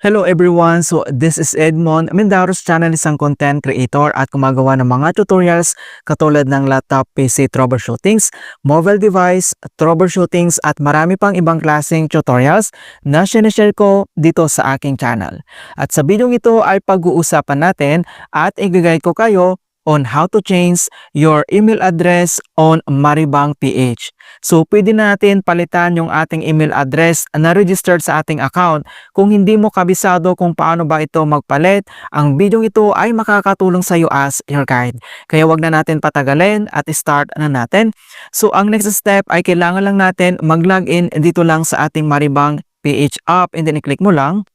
Hello everyone! So this is Edmond, Mendaros channel, isang content creator at gumagawa ng mga tutorials katulad ng laptop, PC troubleshootings, mobile device troubleshootings at marami pang ibang klaseng tutorials na sinishare ko dito sa aking channel. At sa video ito ay pag-uusapan natin at i-guide ko kayo on how to change your email address on Maribang PH. So, pwede natin palitan yung ating email address na registered sa ating account. Kung hindi mo kabisado kung paano ba ito magpalit, ang video ito ay makakatulong sa iyo as your guide. Kaya wag na natin patagalin at start na natin. So, ang next step ay kailangan lang natin mag-login dito lang sa ating Maribang PH app and then i-click mo lang.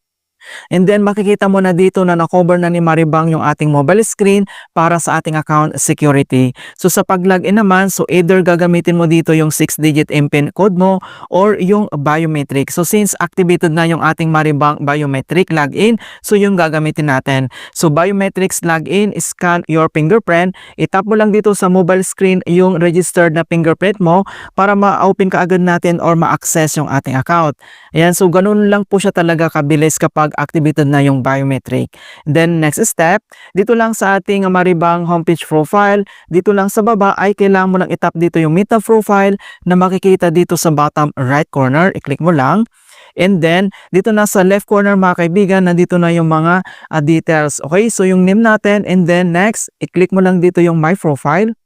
And then makikita mo na dito na na-cover na ni Maribang yung ating mobile screen para sa ating account security. So sa pag-login naman, so either gagamitin mo dito yung 6-digit MPIN code mo or yung biometric. So since activated na yung ating Maribang biometric login, so yung gagamitin natin. So biometrics login, scan your fingerprint. Itap mo lang dito sa mobile screen yung registered na fingerprint mo para ma-open ka agad natin or ma-access yung ating account. Ayan, so ganun lang po siya talaga kabilis kapag activated na yung biometric. Then next step, dito lang sa ating Maribang homepage profile, dito lang sa baba ay kailangan mo lang itap dito yung meta profile na makikita dito sa bottom right corner. I-click mo lang. And then, dito na sa left corner mga kaibigan, nandito na yung mga details. Okay, so yung name natin and then next, i-click mo lang dito yung my profile.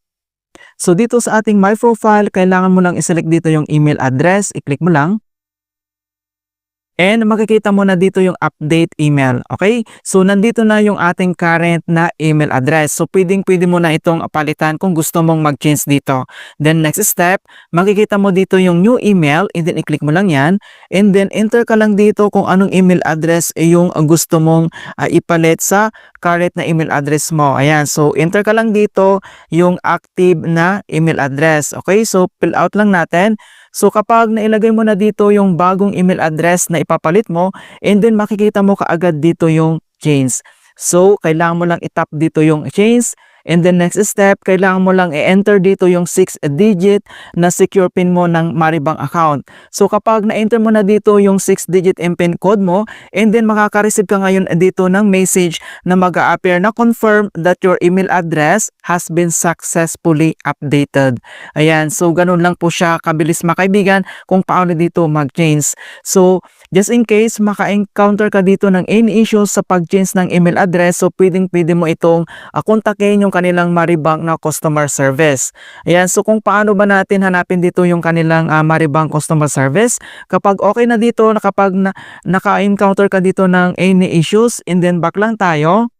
So dito sa ating my profile, kailangan mo lang i-select dito yung email address. I-click mo lang. And makikita mo na dito yung update email. Okay? So, nandito na yung ating current na email address. So, pwede mo na itong palitan kung gusto mong mag-change dito. Then, next step, makikita mo dito yung new email. And then, i-click mo lang yan. And then, enter ka lang dito kung anong email address yung gusto mong ipalit sa current na email address mo. Ayan. So, enter ka lang dito yung active na email address. Okay? So, fill out lang natin. So kapag nailagay mo na dito yung bagong email address na ipapalit mo, and then makikita mo kaagad dito yung change. So kailangan mo lang itap dito yung change. And then next step, kailangan mo lang i-enter dito yung 6-digit na secure PIN mo ng Maribang account. So kapag na-enter mo na dito yung 6-digit MPIN code mo, and then makaka-receive ka ngayon dito ng message na mag-a-appear na confirm that your email address has been successfully updated. Ayan, so ganun lang po siya kabilis mga kaibigan kung paano dito mag-change. So just in case maka-encounter ka dito ng any issues sa pag-change ng email address, so pwede mo itong kontakin yung kanilang Maribang na customer service. Ayan, so kung paano ba natin hanapin dito yung kanilang Maribang customer service, kapag okay na dito, kapag naka-encounter ka dito ng any issues, and then back lang tayo.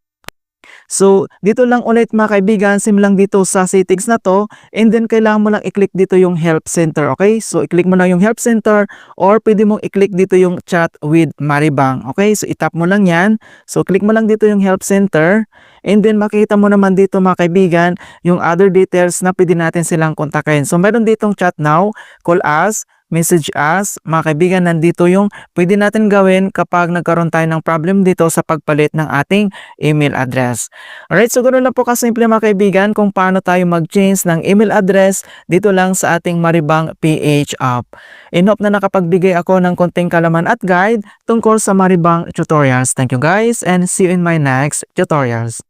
So, dito lang ulit mga kaibigan, sim lang dito sa settings na to, and then kailangan mo lang i-click dito yung help center, okay? So, i-click mo lang yung help center or pwede mong i-click dito yung chat with Maribang, okay? So, itap mo lang yan. So, click mo lang dito yung help center, and then makikita mo naman dito mga kaibigan yung other details na pwede natin silang kontakin. So, meron ditong chat now, call us, message us. Mga kaibigan, nandito yung pwede natin gawin kapag nagkaroon tayo ng problem dito sa pagpalit ng ating email address. Alright, so ganoon lang po kasimple mga kaibigan kung paano tayo mag-change ng email address dito lang sa ating Maribang PH app. In hope na nakapagbigay ako ng konting kalaman at guide tungkol sa Maribang tutorials. Thank you guys and see you in my next tutorials.